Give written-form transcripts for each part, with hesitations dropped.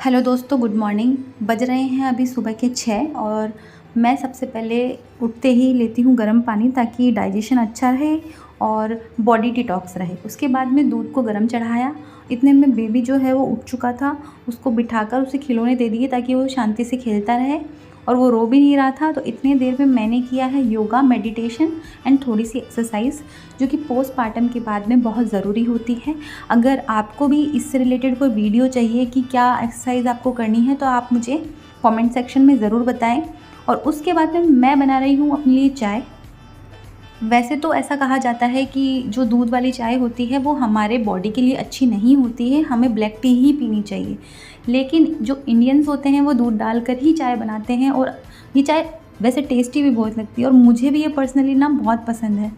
Hello दोस्तों, good morning. बज रहे हैं अभी सुबह के 6 और मैं सबसे पहले उठते ही लेती हूँ गर्म पानी ताकि डाइजेशन अच्छा रहे और बॉडी डिटॉक्स रहे। उसके बाद में दूध को गर्म चढ़ाया। इतने में बेबी जो है वो उठ चुका था, उसको बिठाकर उसे खिलौने दे दिए ताकि वो शांति से खेलता रहे और वो रो भी नहीं रहा था। तो इतनी देर में मैंने किया है योगा, मेडिटेशन एंड थोड़ी सी एक्सरसाइज, जो कि पोस्टपार्टम के बाद में बहुत ज़रूरी होती है। अगर आपको भी इससे रिलेटेड कोई वीडियो चाहिए कि क्या एक्सरसाइज आपको करनी है तो आप मुझे कमेंट सेक्शन में ज़रूर बताएं। और उसके बाद में मैं बना रही हूँ अपने लिए चाय। वैसे तो ऐसा कहा जाता है कि जो दूध वाली चाय होती है वो हमारे बॉडी के लिए अच्छी नहीं होती है, हमें ब्लैक टी ही पीनी चाहिए। लेकिन जो इंडियंस होते हैं वो दूध डालकर ही चाय बनाते हैं और ये चाय वैसे टेस्टी भी बहुत लगती है और मुझे भी ये पर्सनली ना बहुत पसंद है।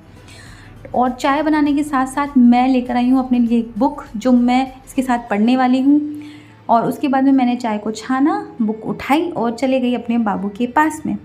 और चाय बनाने के साथ साथ मैं लेकर आई हूँ अपने लिए एक बुक जो मैं इसके साथ पढ़ने वाली हूँ। और उसके बाद में मैंने चाय को छाना, बुक उठाई और चले गई अपने बाबू के पास में।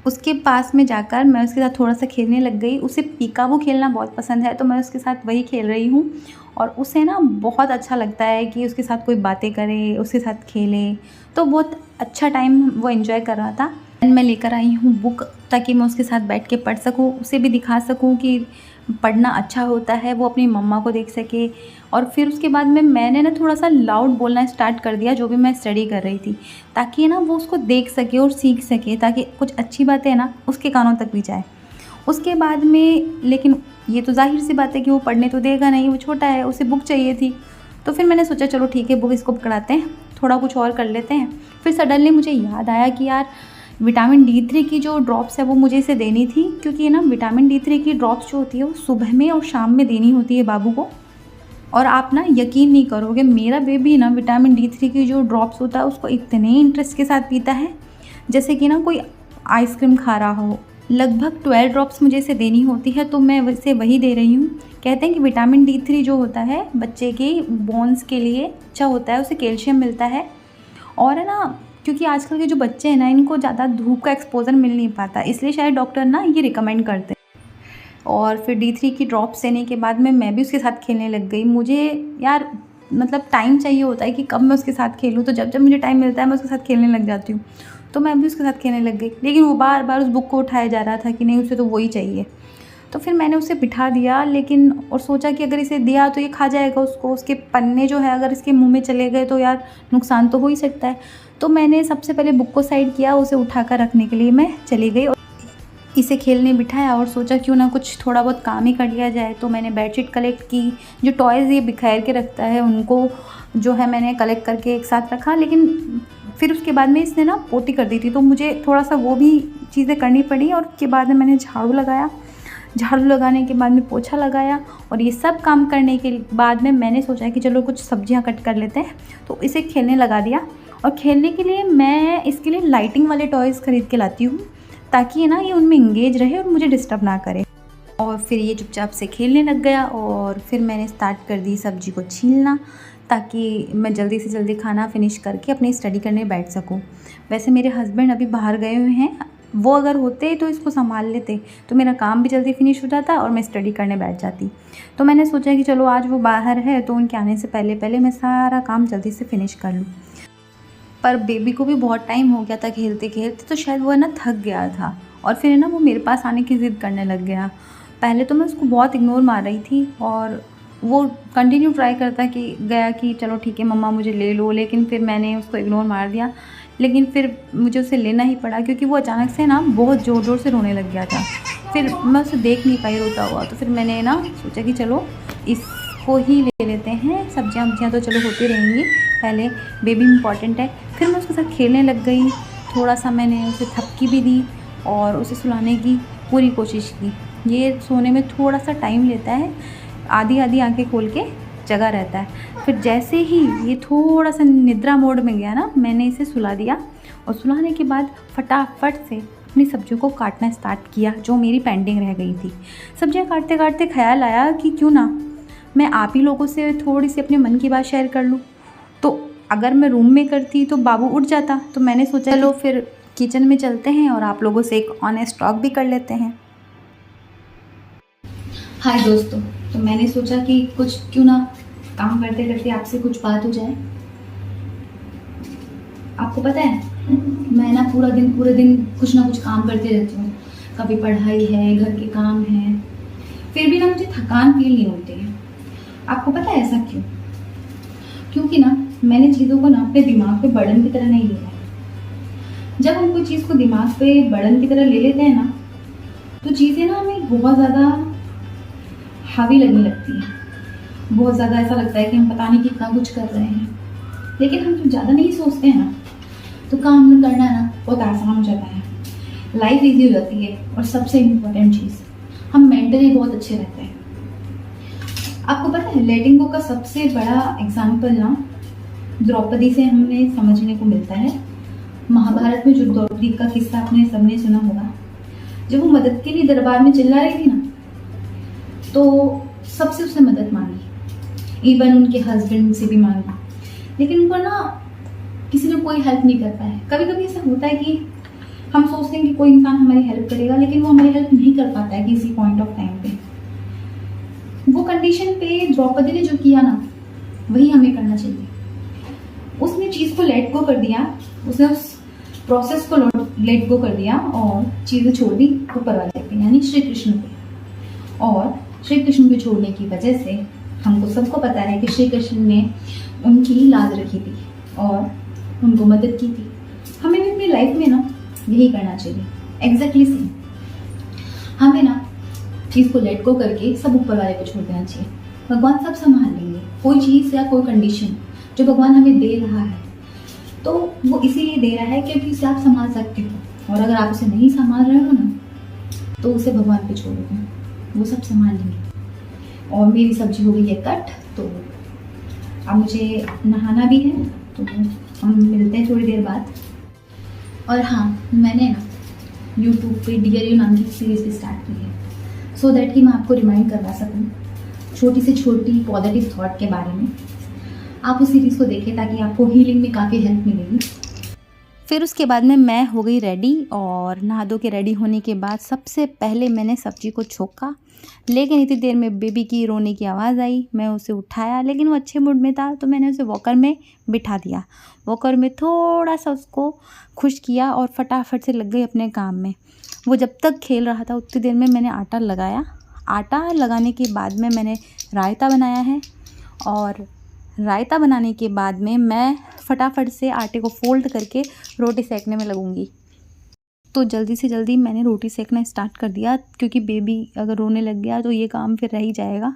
उसके पास में जाकर मैं उसके साथ थोड़ा सा खेलने लग गई। उसे पीकाबू खेलना बहुत पसंद है तो मैं उसके साथ वही खेल रही हूँ और उसे ना बहुत अच्छा लगता है कि उसके साथ कोई बातें करे, उसके साथ खेले। तो बहुत अच्छा टाइम वो एंजॉय कर रहा था। मैं लेकर आई हूँ बुक ताकि मैं उसके साथ बैठ के पढ़ सकूँ, उसे भी दिखा सकूँ कि पढ़ना अच्छा होता है, वो अपनी मम्मा को देख सके। और फिर उसके बाद में मैंने ना थोड़ा सा लाउड बोलना स्टार्ट कर दिया जो भी मैं स्टडी कर रही थी, ताकि ना वो उसको देख सके और सीख सके, ताकि कुछ अच्छी बातें ना उसके कानों तक भी जाए। उसके बाद में लेकिन ये तो जाहिर सी बात है कि वो पढ़ने तो देगा नहीं, वो छोटा है, उसे बुक चाहिए थी। तो फिर मैंने सोचा चलो ठीक है, बुक इसको पकड़ाते हैं, थोड़ा कुछ और कर लेते हैं। फिर सडनली मुझे याद आया कि यार विटामिन D3 की जो ड्रॉप्स है वो मुझे इसे देनी थी, क्योंकि ना विटामिन D3 की ड्रॉप्स जो होती है वो सुबह में और शाम में देनी होती है बाबू को। और आप ना यकीन नहीं करोगे, मेरा बेबी ना विटामिन D3 की जो ड्रॉप्स होता है उसको इतने इंटरेस्ट के साथ पीता है जैसे कि ना कोई आइसक्रीम खा रहा हो। लगभग 12 ड्रॉप्स मुझे इसे देनी होती है तो मैं इसे वही दे रही हूँ। कहते हैं कि विटामिन D3 जो होता है बच्चे के बोन्स के लिए अच्छा होता है, उसे कैल्शियम मिलता है। और है ना, क्योंकि आजकल के जो बच्चे हैं ना इनको ज़्यादा धूप का एक्सपोजर मिल नहीं पाता, इसलिए शायद डॉक्टर ना ये रिकमेंड करते हैं। और फिर D3 की ड्रॉप्स देने के बाद में मैं भी उसके साथ खेलने लग गई। मुझे यार मतलब टाइम चाहिए होता है कि कब मैं उसके साथ खेलूँ, तो जब जब मुझे टाइम मिलता है मैं उसके साथ खेलने लग जाती हूँ। तो मैं भी उसके साथ खेलने लग गई, लेकिन वो बार बार उस बुक को उठाया जा रहा था कि नहीं उसे तो वही चाहिए। तो फिर मैंने उसे बिठा दिया, लेकिन और सोचा कि अगर इसे दिया तो ये खा जाएगा उसको, उसके पन्ने जो है अगर इसके मुंह में चले गए तो यार नुकसान तो हो ही सकता है। तो मैंने सबसे पहले बुक को साइड किया, उसे उठाकर रखने के लिए मैं चली गई और इसे खेलने बिठाया और सोचा क्यों ना कुछ थोड़ा बहुत काम ही कर लिया जाए। तो मैंने बेडशीट कलेक्ट की, जो टॉयज़ ये बिखेर के रखता है उनको जो है मैंने कलेक्ट करके एक साथ रखा। लेकिन फिर उसके बाद में इसने ना पोटी कर दी थी तो मुझे थोड़ा सा वो भी चीज़ें करनी पड़ी। और उसके बाद में मैंने झाड़ू लगाया, झाड़ू लगाने के बाद में पोछा लगाया और ये सब काम करने के बाद में मैंने सोचा कि चलो कुछ सब्जियां कट कर लेते हैं। तो इसे खेलने लगा दिया। और खेलने के लिए मैं इसके लिए लाइटिंग वाले टॉयज़ ख़रीद के लाती हूँ ताकि ना ये उनमें इंगेज रहे और मुझे डिस्टर्ब ना करे। और फिर ये चुपचाप से खेलने लग गया और फिर मैंने स्टार्ट कर दी सब्जी को छीलना, ताकि मैं जल्दी से जल्दी खाना फिनिश करके अपनी स्टडी करने बैठ सकूं। वैसे मेरे हस्बैंड अभी बाहर गए हुए हैं, वो अगर होते तो इसको संभाल लेते तो मेरा काम भी जल्दी फिनिश हो जाता और मैं स्टडी करने बैठ जाती। तो मैंने सोचा कि चलो आज वो बाहर है तो उनके आने से पहले पहले मैं सारा काम जल्दी से फिनिश कर लूँ। पर बेबी को भी बहुत टाइम हो गया था खेलते खेलते, तो शायद वो है ना थक गया था और फिर है ना वो मेरे पास आने की ज़िद करने लग गया। पहले तो मैं उसको बहुत इग्नोर मार रही थी और वो कंटिन्यू ट्राई करता कि गया कि चलो ठीक है मम्मा मुझे ले लो, लेकिन फिर मैंने उसको इग्नोर मार दिया। लेकिन फिर मुझे उसे लेना ही पड़ा क्योंकि वो अचानक से ना बहुत ज़ोर ज़ोर से रोने लग गया था। फिर मैं उसे देख नहीं पाई रोता हुआ, तो फिर मैंने ना सोचा कि चलो इसको ही ले लेते हैं, सब्जियां वब्जियाँ तो चलो होती रहेंगी, पहले बेबी इम्पॉर्टेंट है। फिर मैं उसके साथ खेलने लग गई, थोड़ा सा मैंने उसे थपकी भी दी और उसे सुलाने की पूरी कोशिश की। ये सोने में थोड़ा सा टाइम लेता है, आधी आधी आंखें खोल के जगा रहता है। फिर जैसे ही ये थोड़ा सा निद्रा मोड में गया ना, मैंने इसे सुला दिया और सुलाने के बाद फटाफट से अपनी सब्जियों को काटना स्टार्ट किया जो मेरी पेंडिंग रह गई थी। सब्जियां काटते काटते ख्याल आया कि क्यों ना मैं आप ही लोगों से थोड़ी सी अपने मन की बात शेयर कर लूँ। तो अगर मैं रूम में करती तो बाबू उठ जाता, तो मैंने सोचा चलो फिर किचन में चलते हैं और आप लोगों से एक ऑनेस्ट टॉक भी कर लेते हैं। हाय दोस्तों, तो मैंने सोचा कि कुछ क्यों ना काम करते करते आपसे कुछ बात हो जाए। आपको पता है मैं ना पूरे दिन कुछ ना कुछ काम करते रहती हूँ। कभी पढ़ाई है, घर के काम है, फिर भी ना मुझे थकान फील नहीं होती है। आपको पता है ऐसा क्यों? क्योंकि ना मैंने चीज़ों को ना अपने दिमाग पे बर्डन की तरह नहीं लिया है। जब हम कोई चीज़ को दिमाग पे बर्डन की तरह ले लेते हैं ना, तो चीज़ें ना हमें बहुत ज़्यादा हावी लगने लगती हैं। बहुत ज़्यादा ऐसा लगता है कि हम पता नहीं कितना कुछ कर रहे हैं। लेकिन हम जब ज़्यादा नहीं सोचते हैं ना, तो काम करना ना बहुत आसान हो जाता है, लाइफ ईजी हो जाती है, और सबसे इम्पोर्टेंट चीज़, हम मेंटली बहुत अच्छे रहते हैं। आपको पता है लेटिंग गो का सबसे बड़ा एग्जाम्पल ना द्रौपदी से हमें समझने को मिलता है। महाभारत में जो द्रौपदी का किस्सा आपने सबने सुना होगा, जब वो मदद के लिए दरबार में चिल्ला रही थी ना, तो सबसे उसने मदद मांगी, इवन उनके हस्बैंड से भी मांगी, लेकिन उनको ना किसी ने कोई हेल्प नहीं कर पाया। कभी कभी ऐसा होता है कि हम सोचते हैं कि कोई इंसान हमारी हेल्प करेगा, लेकिन वो हमारी हेल्प नहीं कर पाता है किसी पॉइंट ऑफ टाइम पे। वो कंडीशन पे द्रौपदी ने जो किया ना, वही हमें करना चाहिए। उसने चीज़ को लेट गो कर दिया, उसने उस प्रोसेस को लेट गो कर दिया और चीज़ें छोड़ दी ऊपर वाले पे, यानी श्री कृष्ण पे। और श्री कृष्ण को छोड़ने की वजह से हमको सबको पता है कि श्री कृष्ण ने उनकी लाज रखी थी और उनको मदद की थी। हमें भी अपनी लाइफ में ना यही करना चाहिए, एग्जैक्टली सेम। हमें ना चीज़ को लेट गो करके सब ऊपर वाले को छोड़ देना चाहिए। भगवान सब संभाल लेंगे। कोई चीज़ या कोई कंडीशन जो भगवान हमें दे रहा है, तो वो इसीलिए दे रहा है क्योंकि उसे आप संभाल सकते हो। और अगर आप उसे नहीं संभाल रहे हो ना, तो उसे भगवान पे छोड़ दो, वो सब संभाल लेंगे। और मेरी सब्जी हो गई है कट, तो अब मुझे नहाना भी है, तो हम मिलते हैं थोड़ी देर बाद। और हाँ, मैंने ना यूट्यूब पे डियर यू नाम की सीरीज़ भी स्टार्ट की है, सो दैट कि मैं आपको रिमाइंड करवा सकूँ छोटी से छोटी पॉजिटिव थॉट के बारे में। आप उस सीरीज़ को देखें ताकि आपको हीलिंग में काफ़ी हेल्प मिलेगी। फिर उसके बाद में मैं हो गई रेडी, और नहा धो के रेडी होने के बाद सबसे पहले मैंने सब्जी को छोका, लेकिन इतनी देर में बेबी की रोने की आवाज़ आई। मैं उसे उठाया, लेकिन वो अच्छे मूड में था, तो मैंने उसे वॉकर में बिठा दिया। वॉकर में थोड़ा सा उसको खुश किया और फटाफट से लग गई अपने काम में। वो जब तक खेल रहा था उतनी देर में मैंने आटा लगाया। आटा लगाने के बाद में मैंने रायता बनाया है, और रायता बनाने के बाद में मैं फटाफट से आटे को फोल्ड करके रोटी सेकने में लगूंगी। तो जल्दी से जल्दी मैंने रोटी सेकना स्टार्ट कर दिया, क्योंकि बेबी अगर रोने लग गया तो ये काम फिर रह ही जाएगा।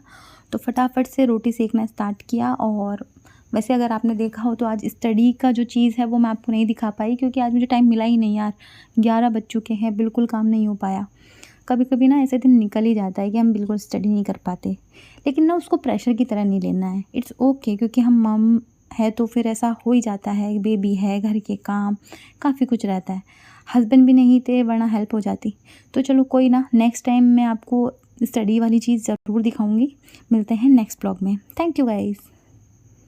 तो फटाफट से रोटी सेकना स्टार्ट किया। और वैसे अगर आपने देखा हो तो आज स्टडी का जो चीज़ है वो मैं आपको नहीं दिखा पाई, क्योंकि आज मुझे टाइम मिला ही नहीं यार। 11 बज चुके हैं, बिल्कुल काम नहीं हो पाया। कभी कभी ना ऐसे दिन निकल ही जाता है कि हम बिल्कुल स्टडी नहीं कर पाते, लेकिन ना उसको प्रेशर की तरह नहीं लेना है। इट्स ओके, क्योंकि हम मम है तो फिर ऐसा हो ही जाता है। बेबी है, घर के काम, काफ़ी कुछ रहता है। हस्बैंड भी नहीं थे, वरना हेल्प हो जाती। तो चलो कोई ना, नेक्स्ट टाइम मैं आपको स्टडी वाली चीज़ ज़रूर दिखाऊंगी। मिलते हैं नेक्स्ट ब्लॉग में। Thank you guys.